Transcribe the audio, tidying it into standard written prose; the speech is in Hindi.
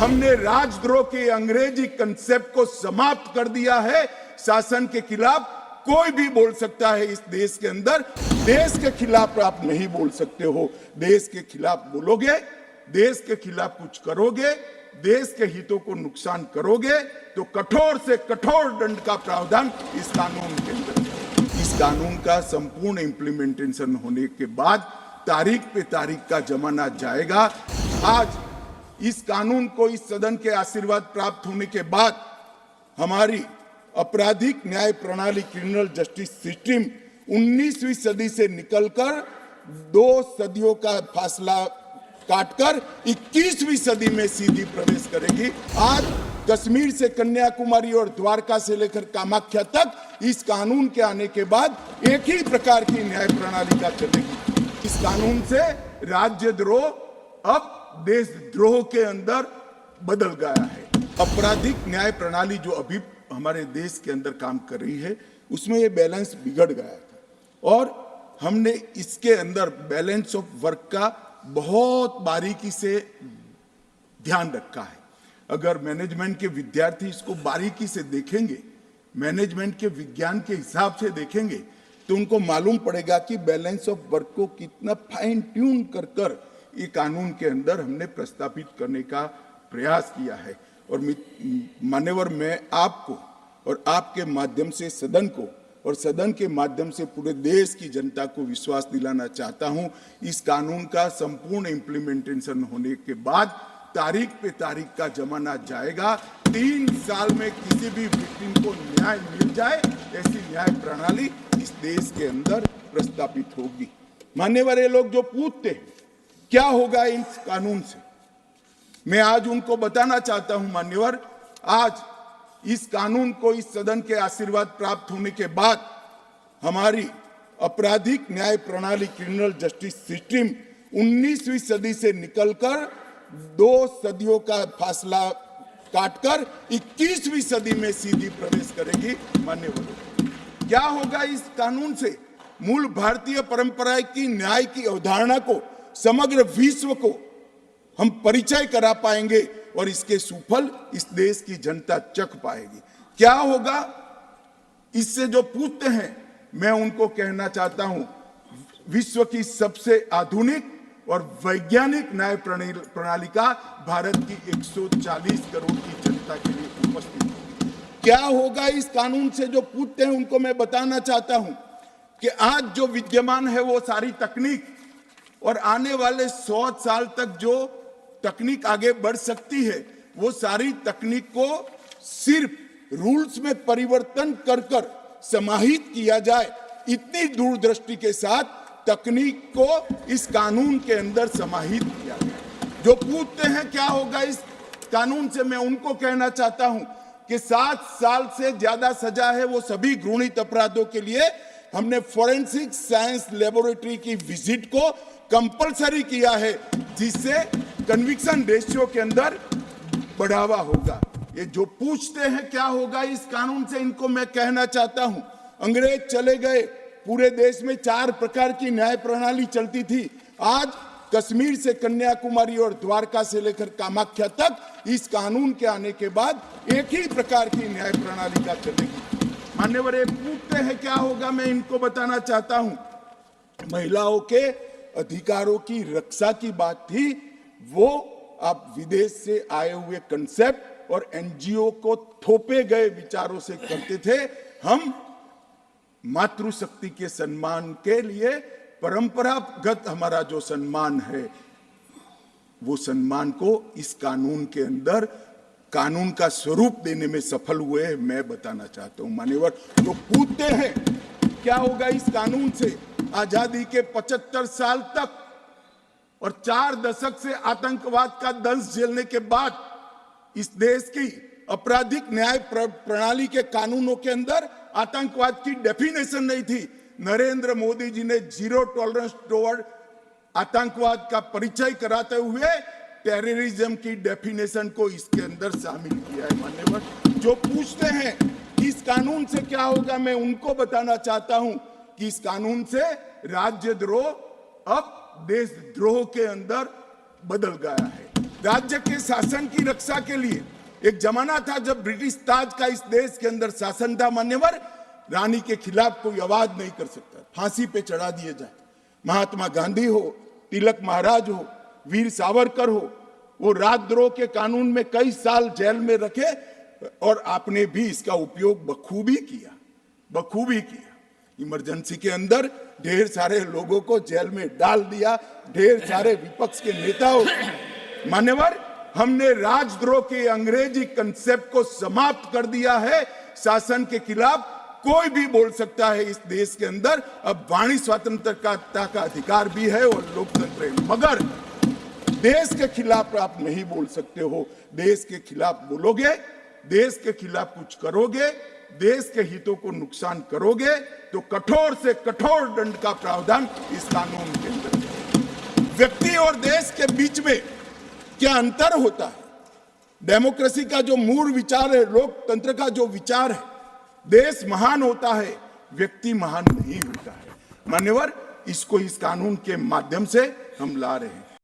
हमने राजद्रोह के अंग्रेजी कंसेप्ट को समाप्त कर दिया है। शासन के खिलाफ कोई भी बोल सकता है इस देश के अंदर। देश के खिलाफ आप नहीं बोल सकते हो। देश के खिलाफ बोलोगे, देश के खिलाफ कुछ करोगे, देश के हितों को नुकसान करोगे तो कठोर से कठोर दंड का प्रावधान इस कानून के अंदर है। इस कानून का संपूर्ण इंप्लीमेंटेशन होने के बाद तारीख पे तारीख का जमाना जाएगा। आज इस कानून को इस सदन के आशीर्वाद प्राप्त होने के बाद हमारी आपराधिक न्याय प्रणाली क्रिमिनल जस्टिस सिस्टम 19वीं सदी से निकलकर 2 सदियों का फासला काटकर 21वीं सदी में सीधी प्रवेश करेगी। आज कश्मीर से कन्याकुमारी और द्वारका से लेकर कामाख्या तक इस कानून के आने के बाद एक ही प्रकार की न्याय प्रणाली का चलेगी। इस कानून से राज्यद्रोह अब देशद्रोह के अंदर बदल गया है। आपराधिक न्याय प्रणाली जो अभी हमारे देश के अंदर काम कर रही है उसमें ये बैलेंस बिगड़ गया था और हमने इसके अंदर बैलेंस ऑफ वर्क का बहुत बारीकी से ध्यान रखा है। अगर मैनेजमेंट के विद्यार्थी इसको बारीकी से देखेंगे, मैनेजमेंट के विज्ञान के हिसाब से देखेंगे तो उनको मालूम पड़ेगा कि बैलेंस ऑफ वर्क को कितना फाइन ट्यून कर कर ये कानून के अंदर हमने प्रस्तावित करने का प्रयास किया है। और मान्यवर, मैं आपको और आपके माध्यम से सदन को और सदन के माध्यम से पूरे देश की जनता को विश्वास दिलाना चाहता हूं, इस कानून का संपूर्ण इंप्लीमेंटेशन होने के बाद तारीख पे तारीख का जमाना जाएगा। 3 साल में किसी भी विक्टिम को न्याय मिल जाए ऐसी न्याय प्रणाली इस देश के अंदर प्रस्तावित होगी। मान्यवर, ये लोग जो पूछते हैं क्या होगा इस कानून से, मैं आज उनको बताना चाहता हूं मान्यवर, आज इस कानून को इस सदन के आशीर्वाद प्राप्त होने के बाद हमारी आपराधिक न्याय प्रणाली क्रिमिनल जस्टिस सिस्टम 19वीं सदी से निकलकर 2 सदियों का फासला काटकर 21वीं सदी में सीधी प्रवेश करेगी। मान्यवर, क्या होगा इस कानून से? मूल भारतीय परंपरा की न्याय की अवधारणा को समग्र विश्व को हम परिचय करा पाएंगे और इसके सुफल इस देश की जनता चख पाएगी। क्या होगा इससे? जो पूछते हैं मैं उनको कहना चाहता हूं, विश्व की सबसे आधुनिक और वैज्ञानिक न्याय प्रणाली का भारत की 140 करोड़ की जनता के लिए उपस्थित है। क्या होगा इस कानून से? जो पूछते हैं उनको मैं बताना चाहता हूं कि आज जो विद्यमान है वो सारी तकनीक और आने वाले 100 साल तक जो तकनीक आगे बढ़ सकती है वो सारी तकनीक को सिर्फ रूल्स में परिवर्तन कर कर समाहित किया जाए, इतनी दूरदृष्टि के साथ तकनीक को इस कानून के अंदर समाहित किया गया। जो पूछते हैं क्या होगा इस कानून से, मैं उनको कहना चाहता हूं कि 7 साल से ज्यादा सजा है वो सभी घृणित अपराधों के लिए हमने फोरेंसिक साइंस लेबोरेटरी की विजिट को कंपलसरी किया है, जिससे कन्विक्शन रेशियो के अंदर बढ़ावा होगा। ये जो पूछते हैं क्या होगा इस कानून से, इनको मैं कहना चाहता हूं, अंग्रेज चले गए, पूरे देश में 4 प्रकार की न्याय प्रणाली चलती थी। आज कश्मीर से कन्याकुमारी और द्वारका से लेकर कामाख्या तक इस कानून के आने के बाद एक ही प्रकार की न्याय प्रणाली का चलेगी। मान्यवर, ये पूछते हैं क्या होगा, मैं इनको बताना चाहता हूं, महिलाओं के अधिकारों की रक्षा की बात थी, वो आप विदेश से आए हुए कंसेप्ट और एनजीओ को थोपे गए विचारों से करते थे। हम मातृशक्ति के सम्मान के लिए परंपरागत हमारा जो सम्मान है वो सम्मान को इस कानून के अंदर कानून का स्वरूप देने में सफल हुए हैं, मैं बताना चाहता हूं। मान्यवर, तो पूछते हैं क्या होगा इस कानून से? आजादी के 75 साल तक और 4 दशक से आतंकवाद का दंश झेलने के बाद इस देश की आपराधिक न्याय प्रणाली के कानूनों के अंदर आतंकवाद की डेफिनेशन नहीं थी। नरेंद्र मोदी जी ने जीरो टॉलरेंस टुवर्ड आतंकवाद का परिचय कराते हुए टेररिज्म की डेफिनेशन को इसके अंदर शामिल किया है। मान्यवर, जो पूछते हैं इस कानून से क्या होगा, मैं उनको बताना चाहता हूं कि इस कानून से राज्यद्रोह अब देशद्रोह के अंदर बदल गया है। राज्य के शासन की रक्षा के लिए एक जमाना था जब ब्रिटिश ताज का इस देश के अंदर शासन था मान्यवर, रानी के खिलाफ कोई आवाज नहीं कर सकता, फांसी पे चढ़ा दिए जाए। महात्मा गांधी हो, तिलक महाराज हो, वीर सावरकर हो, वो राजद्रोह के कानून में कई साल जेल में रखे और आपने भी इसका उपयोग बखूबी किया। इमरजेंसी के अंदर ढेर सारे लोगों को जेल में डाल दिया, ढेर सारे विपक्ष के नेताओं। मान्यवर, हमने राजद्रोह के अंग्रेजी कंसेप्ट को समाप्त कर दिया है। शासन के खिलाफ कोई भी बोल सकता है इस देश के अंदर। अब वाणी स्वतंत्रता का अधिकार भी है और लोकतंत्र है, मगर देश के खिलाफ आप नहीं बोल सकते हो। देश के खिलाफ बोलोगे, देश के खिलाफ कुछ करोगे, देश के हितों को नुकसान करोगे तो कठोर से कठोर दंड का प्रावधान इस कानून के अंदर है। व्यक्ति और देश के बीच में क्या अंतर होता है? डेमोक्रेसी का जो मूल विचार है, लोकतंत्र का जो विचार है, देश महान होता है, व्यक्ति महान नहीं होता है। मान्यवर, इसको इस कानून के माध्यम से हम ला रहे हैं।